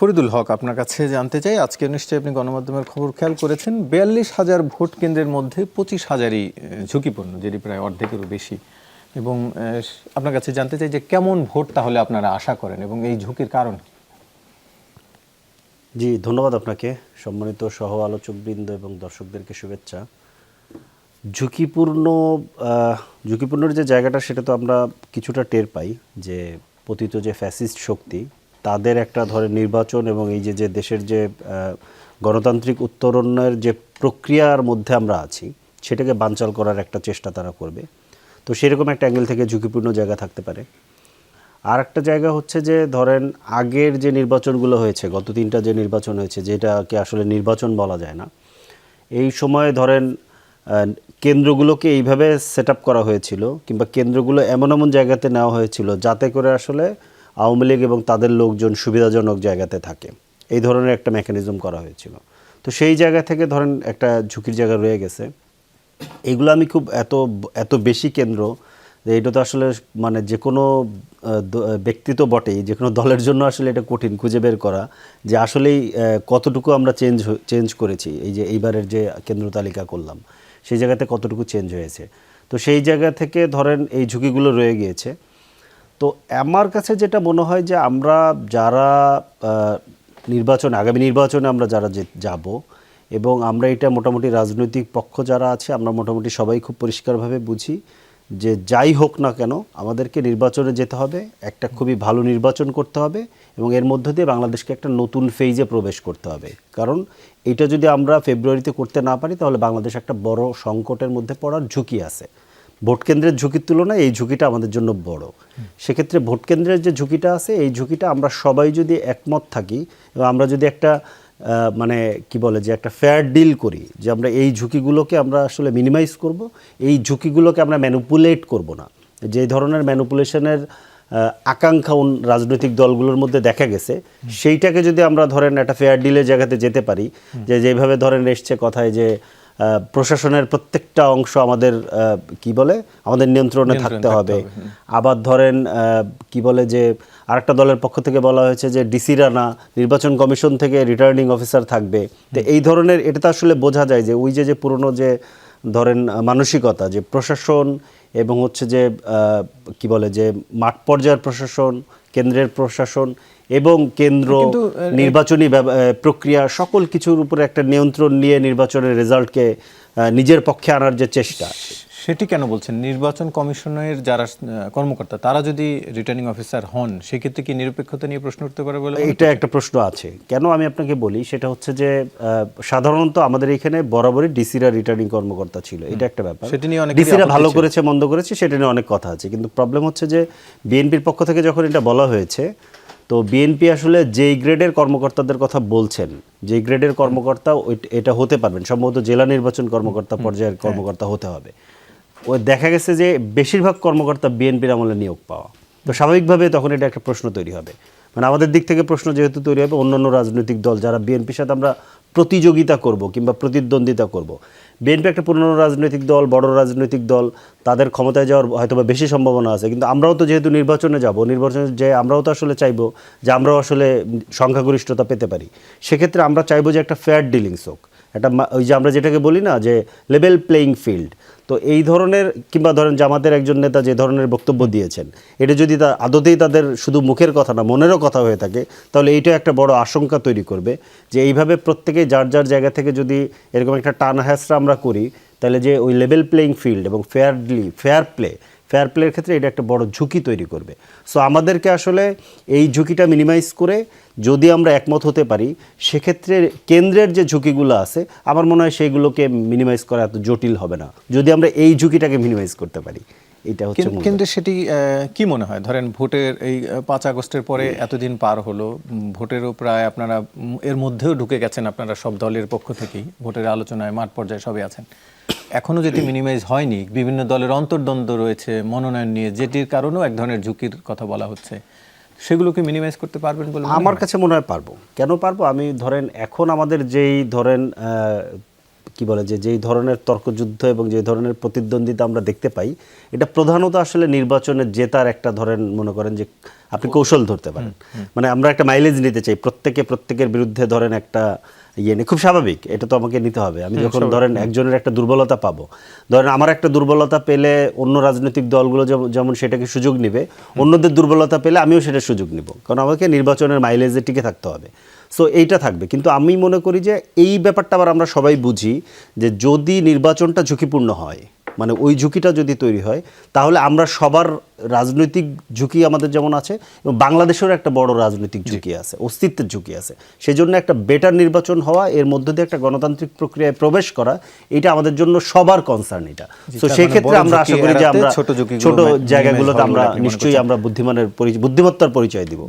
ফরিদুল হক, আপনার কাছে জানতে চাই, আজকে নিশ্চয়ই আপনি গণমাধ্যমের খবর খেয়াল করেছেন, ৪২,০০০ ভোট কেন্দ্রের মধ্যে ২৫,০০০ই ঝুঁকিপূর্ণ, যেটি প্রায় অর্ধেকেরও বেশি। এবং আপনার কাছে জানতে চাই যে কেমন ভোট তাহলে আপনারা আশা করেন এবং এই ঝুঁকির কারণ? জি, ধন্যবাদ আপনাকে। সম্মানিত সহ আলোচকবৃন্দ এবং দর্শকদেরকে শুভেচ্ছা। ঝুঁকিপূর্ণর যে জায়গাটা সেটা তো আমরা কিছুটা টের পাই, যে পতিত যে ফ্যাসিস্ট শক্তি তাদের একটা ধরে নির্বাচন এবং এই যে দেশের যে গণতান্ত্রিক উত্তরণের যে প্রক্রিয়ার মধ্যে আমরা আছি সেটাকে বানচাল করার একটা চেষ্টা তারা করবে। তো সেরকম একটা অ্যাঙ্গেল থেকে ঝুঁকিপূর্ণ জায়গা থাকতে পারে। আর একটা জায়গা হচ্ছে যে ধরেন আগের যে নির্বাচনগুলো হয়েছে, গত 3টা যে নির্বাচন হয়েছে, যেটাকে আসলে নির্বাচন বলা যায় না, এই সময় ধরেন কেন্দ্রগুলোকে এইভাবে সেট আপ করা হয়েছিল কিংবা কেন্দ্রগুলো এমন এমন জায়গাতে নেওয়া হয়েছিল যাতে করে আসলে আওয়ামী লীগ এবং তাদের লোকজন সুবিধাজনক জায়গাতে থাকে, এই ধরনের একটা মেকানিজম করা হয়েছিল। তো সেই জায়গা থেকে ধরেন একটা ঝুঁকির জায়গা রয়ে গেছে। এগুলো আমি খুব এত বেশি কেন্দ্র, এটা তো আসলে মানে যে কোনো ব্যক্তি তো বটেই, যে কোনো দলের জন্য আসলে এটা কঠিন খুঁজে বের করা যে আসলেই কতটুকু আমরা চেঞ্জ করেছি। এই যে এইবারের যে কেন্দ্র তালিকা করলাম সেই জায়গাতে কতটুকু চেঞ্জ হয়েছে। তো সেই জায়গা থেকে ধরেন এই ঝুঁকিগুলো রয়ে গিয়েছে। তো আমার কাছে যেটা মনে হয় যে আমরা যারা আগামী নির্বাচনে আমরা যারা যাব এবং আমরা এটা মোটামুটি রাজনৈতিক পক্ষ যারা আছে আমরা মোটামুটি সবাই খুব পরিষ্কারভাবে বুঝি যে যাই হোক না কেন আমাদেরকে নির্বাচনে যেতে হবে, একটা খুবই ভালো নির্বাচন করতে হবে এবং এর মধ্য দিয়ে বাংলাদেশকে একটা নতুন ফেজে প্রবেশ করতে হবে। কারণ এটা যদি আমরা ফেব্রুয়ারিতে করতে না পারি তাহলে বাংলাদেশ একটা বড় সংকটের মধ্যে পড়ার ঝুঁকি আছে। ভোট কেন্দ্রের ঝুঁকির তুলনায় এই ঝুঁকিটা আমাদের জন্য বড়। সেক্ষেত্রে ভোট কেন্দ্রের যে ঝুঁকিটা আছে এই ঝুঁকিটা আমরা সবাই যদি একমত থাকি এবং আমরা যদি একটা মানে কি বলে যে একটা ফেয়ার ডিল করি যে আমরা এই ঝুঁকিগুলোকে আমরা আসলে মিনিমাইজ করব, এই ঝুঁকিগুলোকে আমরা ম্যানিপুলেট করব না। যে ধরনের ম্যানিপুলেশনের আকাঙ্ক্ষা রাজনৈতিক দলগুলোর মধ্যে দেখা গেছে, সেইটাকে যদি আমরা ধরেন একটা ফেয়ার ডিলের জায়গাতে যেতে পারি, যে যেভাবে ধরেন এসছে কথায় যে প্রশাসনের প্রত্যেকটা অংশ আমাদের আমাদের নিয়ন্ত্রণে থাকতে হবে। আবার ধরেন কি বলে যে আরেকটা দলের পক্ষ থেকে বলা হয়েছে যে ডিসিরা না, নির্বাচন কমিশন থেকে রিটার্নিং অফিসার থাকবে। তো এই ধরনের এটা তো আসলে বোঝা যায় যে ওই যে পুরনো যে ধরেন মানসিকতা যে প্রশাসন এবং হচ্ছে যে কি বলে যে মাঠ পর্যায়ের প্রশাসন, কেন্দ্রের প্রশাসন এবং কেন্দ্র নির্বাচনী প্রক্রিয়া সকল কিছুর উপরে একটা নিয়ন্ত্রণ নিয়ে নির্বাচনের রেজাল্টকে নিজের পক্ষে আনার যে চেষ্টা, সেটি কেন বলছেন? নির্বাচন কমিশনের যারা কর্মকর্তা তারা যদি রিটার্নিং অফিসার হন সেক্ষেত্রে কি নিরপেক্ষতা নিয়ে প্রশ্ন উঠতে পারে বলে? এটা একটা প্রশ্ন আছে। কেন আমি আপনাকে বলি, সেটা হচ্ছে যে সাধারণত আমাদের এখানে বরাবরই ডিসিরা রিটার্নিং কর্মকর্তা ছিল, এটা একটা ব্যাপার। ডিসিরা ভালো করেছে মন্দ করেছে সেটা নিয়ে অনেক কথা আছে, কিন্তু প্রবলেম হচ্ছে যে বিএনপির পক্ষ থেকে যখন এটা বলা হয়েছে, তো বিএনপি আসলে যেই গ্রেডের কর্মকর্তাদের কথা বলছেন, যেই গ্রেডের কর্মকর্তা এটা হতে পারবেন, সম্ভবত জেলা নির্বাচন কর্মকর্তা পর্যায়ের কর্মকর্তা হতে হবে। ওই দেখা গেছে যে বেশিরভাগ কর্মকর্তা বিএনপির আমলে নিয়োগ পাওয়া। তো স্বাভাবিকভাবে তখন এটা একটা প্রশ্ন তৈরি হবে, মানে আমাদের দিক থেকে প্রশ্ন যেহেতু তৈরি হবে, অন্যান্য রাজনৈতিক দল যারা বিএনপির সাথে আমরা প্রতিযোগিতা করব কিংবা প্রতিদ্বন্দ্বিতা করব, বিএনপি একটা পুরনো রাজনৈতিক দল, বড় রাজনৈতিক দল, তাদের ক্ষমতায় যাওয়ার হয়তো বা বেশি সম্ভাবনা আছে। কিন্তু আমরাও তো যেহেতু নির্বাচনে যাব, নির্বাচনে যে আমরাও তো আসলে চাইবো যে আমরাও আসলে সংখ্যাগরিষ্ঠতা পেতে পারি। সেক্ষেত্রে আমরা চাইবো যে একটা ফেয়ার ডিলিংস হোক, একটা ওই যে আমরা যেটাকে বলি না যে লেভেল প্লেয়িং ফিল্ড। তো এই ধরনের কিংবা ধরেন জামাতের একজন নেতা যে ধরনের বক্তব্য দিয়েছেন, এটা যদি আদতেই তাদের শুধু মুখের কথা না মনেরও কথা হয়ে থাকে, তাহলে এইটা একটা বড় আশঙ্কা তৈরি করবে যে এইভাবে প্রত্যেকেই যার যার জায়গা থেকে যদি এরকম একটা টানা হ্যাসরা আমরা করি, তাহলে যে ওই লেভেল প্লেয়িং ফিল্ড এবং ফেয়ার প্লের ক্ষেত্রে এটা একটা বড় ঝুঁকি তৈরি করবে। সো আমাদেরকে আসলে এই ঝুঁকিটা মিনিমাইজ করে যদি আমরা একমত হতে পারি, সেক্ষেত্রে কেন্দ্রের যে ঝুঁকিগুলো আছে আমার মনে হয় সেইগুলোকে মিনিমাইজ করা এত জটিল হবে না, যদি আমরা এই ঝুঁকিটাকে মিনিমাইজ করতে পারি। এটা হচ্ছে কিন্তু সেটি কি মনে হয়, ধরেন ভোটের এই 5 আগস্টের পরে এতদিন পার হলো, ভোটেরও প্রায় আপনারা এর মধ্যেও ঢুকে গেছেন, আপনারা সব দলের পক্ষ থেকেই ভোটের আলোচনায় মাঠ পর্যায়ে সবই আছেন, এখনো যেটি মিনিমাইজ হয়নি, বিভিন্ন দলের অন্তর্দ্বন্দ্ব রয়েছে মনোনয়ন নিয়ে, যেটির কারণেও এক ধরনের ঝুঁকির কথা বলা হচ্ছে, সেগুলোকে মিনিমাইজ করতে পারবেন বলে আমার কাছে মনে হয় পারবো। কেন পারবো? আমি ধরেন এখন আমাদের যেই ধরেন কি বলে যে যেই ধরনের তর্কযুদ্ধ এবং যে ধরনের প্রতিদ্বন্দ্বিতা আমরা দেখতে পাই, এটা প্রধানত আসলে নির্বাচনে জেতার একটা ধরেন মনে করেন যে আপনি কৌশল ধরতে পারেন। মানে আমরা একটা মাইলেজ নিতে চাই, প্রত্যেকের বিরুদ্ধে ধরেন একটা খুব স্বাভাবিক, এটা তো আমাকে নিতে হবে। আমি যখন ধরেন একজনের একটা দুর্বলতা পাবো, ধরেন আমার একটা দুর্বলতা পেলে অন্য রাজনৈতিক দলগুলো যেমন সেটাকে সুযোগ নিবে, অন্যদের দুর্বলতা পেলে আমিও সেটা সুযোগ নিব, কারণ আমাকে নির্বাচনের মাইলেজে টিকে থাকতে হবে। সো এইটা থাকবে। কিন্তু আমি মনে করি যে এই ব্যাপারটা আবার আমরা সবাই বুঝি যে যদি নির্বাচনটা ঝুঁকিপূর্ণ হয়, মানে ওই ঝুঁকিটা যদি তৈরি হয়, তাহলে আমরা সবার রাজনৈতিক ঝুঁকি আমাদের যেমন আছে, এবং বাংলাদেশেরও একটা বড় রাজনৈতিক ঝুঁকি আছে, অস্তিত্বের ঝুঁকি আছে। সেই জন্য একটা বেটার নির্বাচন হওয়া, এর মধ্য দিয়ে একটা গণতান্ত্রিক প্রক্রিয়ায় প্রবেশ করা, এটা আমাদের জন্য সবার কনসার্ন এটা। তো সেই ক্ষেত্রে আমরা আশা করি যে আমরা ছোট জায়গাগুলোতে আমরা নিশ্চয়ই আমরা বুদ্ধিমত্তার পরিচয় দিব।